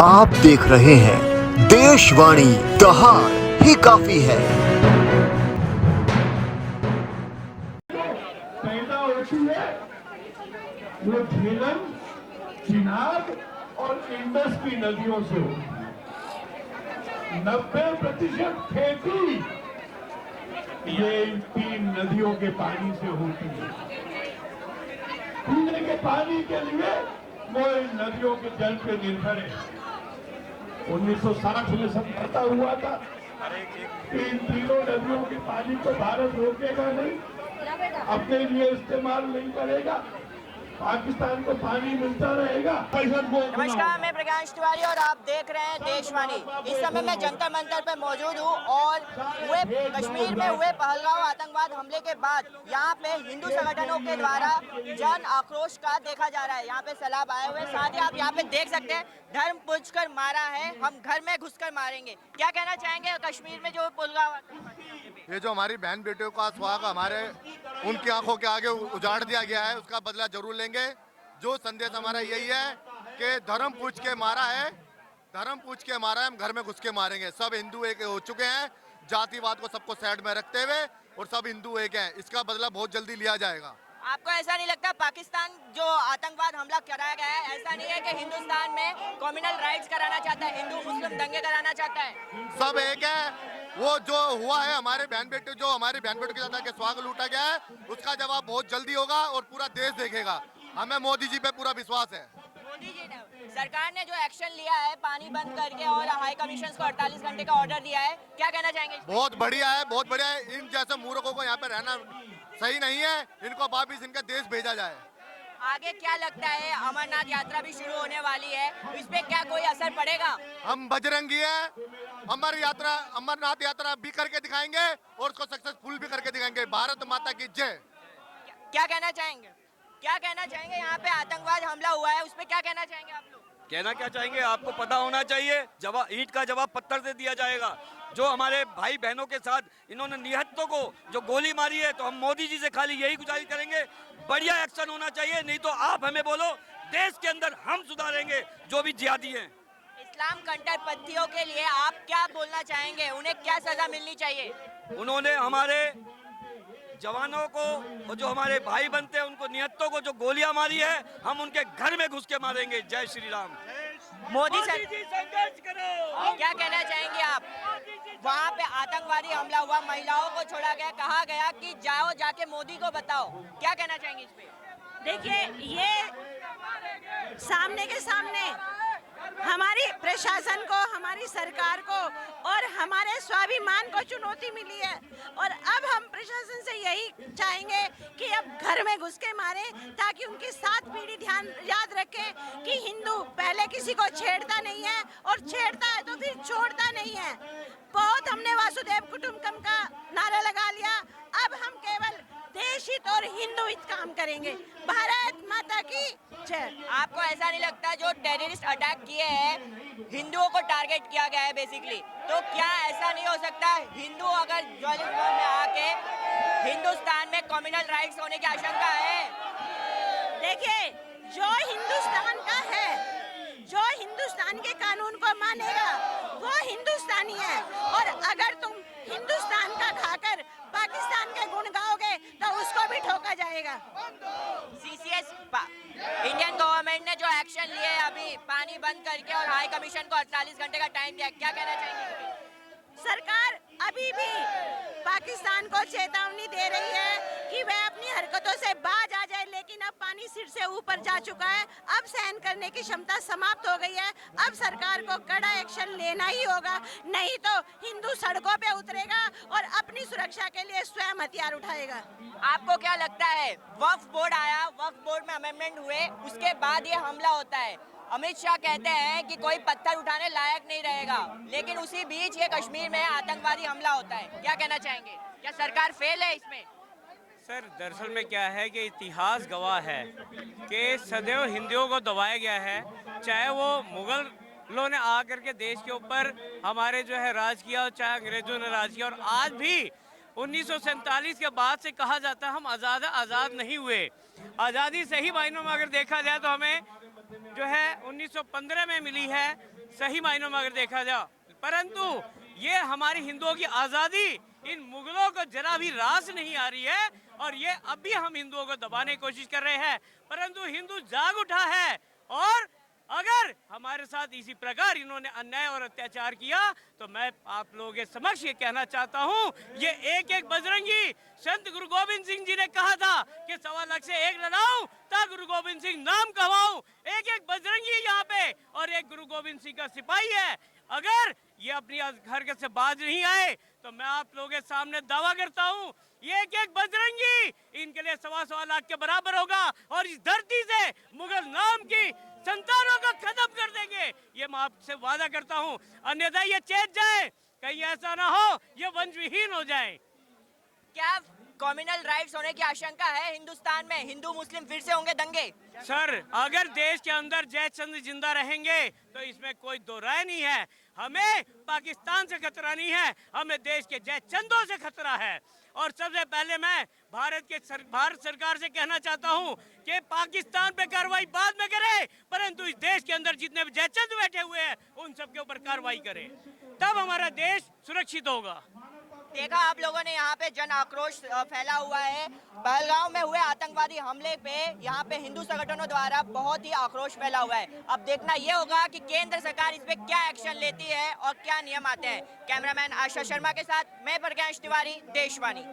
आप देख रहे हैं देशवाणी, दहाड़ ही काफी है। पैदा होती है वो झेलम, चिनाब और इंडस की नदियों से होती है। 90% खेती ये इन 3 नदियों के पानी से होती है। पीने के पानी के लिए वो इन नदियों के जल पे निर्भर है। 1960 में समझौता हुआ था कि इन तीनों नदियों के पानी को भारत रोकेगा नहीं, अपने लिए इस्तेमाल नहीं करेगा, पाकिस्तान को पानी मिलता रहेगा। नमस्कार, मैं प्रकाश तिवारी और आप देख रहे हैं देशवाणी। इस समय मैं जंतर मंतर पर मौजूद हूँ और कश्मीर में हुए पहलगाम आतंकवाद हमले के बाद यहाँ पे हिंदू संगठनों के द्वारा जन आक्रोश का देखा जा रहा है। यहाँ पे सैलाब आए हुए, साथ ही आप यहाँ पे देख सकते हैं धर्म पूछकर मारा है, हम घर में घुसकर मारेंगे। क्या कहना चाहेंगे कश्मीर में जो पहलगाम, ये जो हमारी बहन बेटियों का सुहाग हमारे उनकी आंखों के आगे उजाड़ दिया गया है, उसका बदला जरूर लेंगे। जो संदेश हमारा यही है कि धर्म पूछ के मारा है, धर्म पूछ के मारा है, हम घर में घुस के मारेंगे। सब हिंदू एक हो चुके हैं, जातिवाद को सबको साइड में रखते हुए, और सब हिंदू एक हैं। इसका बदला बहुत जल्दी लिया जाएगा। आपको ऐसा नहीं लगता पाकिस्तान जो आतंकवाद हमला कराया गया है, ऐसा नहीं है कि हिंदुस्तान में कम्युनल राइट्स कराना चाहता है, हिंदू मुस्लिम दंगे कराना चाहता है? सब एक है। वो जो हुआ है हमारे बहन बेटे, जो हमारे बहन बेटों के साथ के स्वाग लूटा गया है, उसका जवाब बहुत जल्दी होगा और पूरा देश देखेगा। हमें मोदी जी पे पूरा विश्वास है। मोदी जी ने, सरकार ने जो एक्शन लिया है पानी बंद करके और हाई कमीशन को 48 घंटे का ऑर्डर दिया है, क्या कहना चाहेंगे? बहुत बढ़िया है, बहुत बढ़िया है। इन जैसे मूर्खों को यहाँ पे रहना सही नहीं है, इनको वापिस इनका देश भेजा जाए। आगे क्या लगता है, अमरनाथ यात्रा भी शुरू होने वाली है, इस पे क्या कोई असर पड़ेगा? हम बजरंगी है, अमरनाथ यात्रा भी करके दिखाएंगे और उसको सक्सेसफुल भी करके दिखाएंगे। भारत माता की जय। क्या कहना चाहेंगे? क्या कहना चाहेंगे? यहाँ पे आतंकवाद हमला हुआ है, उस पे क्या कहना चाहेंगे आप लोग? कहना क्या चाहेंगे, आपको पता होना चाहिए, जवाब ईंट का जवाब पत्थर से दिया जाएगा। जो हमारे भाई बहनों के साथ इन्होंने निहत्तों को जो गोली मारी है, तो हम मोदी जी से खाली यही गुजारिश करेंगे, बढ़िया एक्शन होना चाहिए, नहीं तो आप हमें बोलो, देश के अंदर हम सुधारेंगे जो भी जिहादी हैं। इस्लाम कट्टरपंथियों के लिए आप क्या बोलना चाहेंगे? उन्हें क्या सजा मिलनी चाहिए? उन्होंने हमारे जवानों को और जो हमारे भाई बनते हैं उनको निहत्तों को जो गोलियां मारी है, हम उनके घर में घुस के मारेंगे। जय श्री राम। मोदी जी संघर्ष करो। क्या कहना चाहेंगे आप? वहाँ पे आतंकवादी हमला हुआ, महिलाओं को छोड़ा गया, कहा गया कि जाओ जाके मोदी को बताओ, क्या कहना चाहेंगे इस पे? देखिए, ये सामने के सामने हमारी प्रशासन को, हमारी सरकार को और हमारे स्वाभिमान को चुनौती मिली है, और अब हम प्रशासन से यही चाहेंगे कि अब घर में घुस के मारें, ताकि उनकी 7 पीढ़ी याद रखें कि हिंदू पहले किसी को छेड़ता नहीं है, और छेड़ता है तो फिर छोड़ता नहीं है। बहुत हमने वासुदेव कुटुंबकम का नारा लगा लिया, अब हम केवल देश हित और हिंदू हित काम करेंगे। भारत माता की जय। आपको ऐसा नहीं लगता जो टेररिस्ट अटैक किए हैं, हिंदुओं को टारगेट किया गया है बेसिकली, तो क्या ऐसा नहीं हो सकता हिंदू अगर ज्वालिस्तान में आके हिंदुस्तान में कम्युनल राइट्स होने की आशंका है? देखिए, जो हिंदुस्तान का है, जो हिंदुस्तान के कानून को मानेगा वो हिंदुस्तानी है, और अगर तुम हिंदुस्तान का खाकर पाकिस्तान के गुण गाओगे तो उसको भी ठोका जाएगा। सीसीएस इंडियन गवर्नमेंट ने जो एक्शन लिए अभी पानी बंद करके और हाई कमीशन को 48 घंटे का टाइम दिया, क्या कहना चाहेंगे? सरकार अभी भी पाकिस्तान को चेतावनी दे रही है कि वह अपनी हरकतों से बाज आ जाए, लेकिन अब पानी सिर से ऊपर जा चुका है, अब सहन करने की क्षमता समाप्त हो गई है। अब सरकार को कड़ा एक्शन लेना ही होगा, नहीं तो हिंदू सड़कों पे उतरेगा और अपनी सुरक्षा के लिए स्वयं हथियार उठाएगा। आपको क्या लगता है, वक्फ बोर्ड आया, वक्फ बोर्ड में अमेंडमेंट हुए, उसके बाद ये हमला होता है, अमित शाह कहते हैं कि कोई पत्थर उठाने लायक नहीं रहेगा, लेकिन उसी बीच ये कश्मीर में आतंकवादी हमला होता है, क्या कहना चाहेंगे? क्या सरकार फेल है इसमें? सर, दरअसल में क्या है कि इतिहास गवाह है कि सदैव हिंदुओं को दबाया गया है, चाहे वो मुगलों ने आकर के देश के ऊपर हमारे जो है राज किया, और चाहे अंग्रेजों ने राज किया, और आज भी 1947 के बाद से कहा जाता है हम आज़ाद नहीं हुए। आज़ादी सही मायनों में अगर देखा जाए तो हमें जो है 1915 में मिली है, सही मायनों में अगर देखा जाए, परंतु ये हमारी हिंदुओं की आज़ादी इन मुगलों को जरा भी रास नहीं आ रही है, और ये अब भी हम हिंदुओं को दबाने की कोशिश कर रहे हैं, परंतु हिंदू जाग उठा है। और अगर हमारे साथ इसी प्रकार इन्होंने अन्याय और अत्याचार किया तो मैं आप लोगों के समक्ष ये कहना चाहता हूँ, ये एक एक बजरंगी संत गुरु गोविंद सिंह जी ने कहा था कि 1.25 लाख से एक लड़ाऊं ता गुरु गोविंद सिंह नाम कहवाऊं। एक एक बजरंगी यहाँ पे और एक गुरु गोविंद सिंह का सिपाही है। अगर ये अपनी हरकत से बाज नहीं आए तो मैं आप लोगों के सामने दावा करता हूँ, ये एक एक बजरंगी इनके लिए 1.25 लाख के बराबर होगा, और इस धरती से मुगल नाम की संतानों को खत्म कर देंगे, ये मैं आपसे वादा करता हूँ। अन्यथा ये चेत जाए, कहीं ऐसा ना हो ये वंशविहीन हो जाए। क्या कम्युनल राइट्स होने की आशंका है हिंदुस्तान में? हिंदू मुस्लिम फिर से होंगे दंगे? सर, अगर देश के अंदर जयचंद जिंदा रहेंगे तो इसमें कोई दो राय नहीं है। हमें पाकिस्तान से खतरा नहीं है, हमें देश के जयचंदों से खतरा है। और सबसे पहले मैं भारत सरकार से कहना चाहता हूं कि पाकिस्तान पे कार्रवाई बाद में करे, परंतु इस देश के अंदर जितने भी जयचंद बैठे हुए हैं उन सबके ऊपर कार्रवाई करे, तब हमारा देश सुरक्षित होगा। देखा आप लोगों ने यहाँ पे जन आक्रोश फैला हुआ है। पहलगांव में हुए आतंकवादी हमले पे यहाँ पे हिंदू संगठनों द्वारा बहुत ही आक्रोश फैला हुआ है। अब देखना ये होगा कि केंद्र सरकार इस पे क्या एक्शन लेती है और क्या नियम आते हैं। कैमरामैन आशा शर्मा के साथ मैं प्रज्ञांश तिवारी, देशवाणी।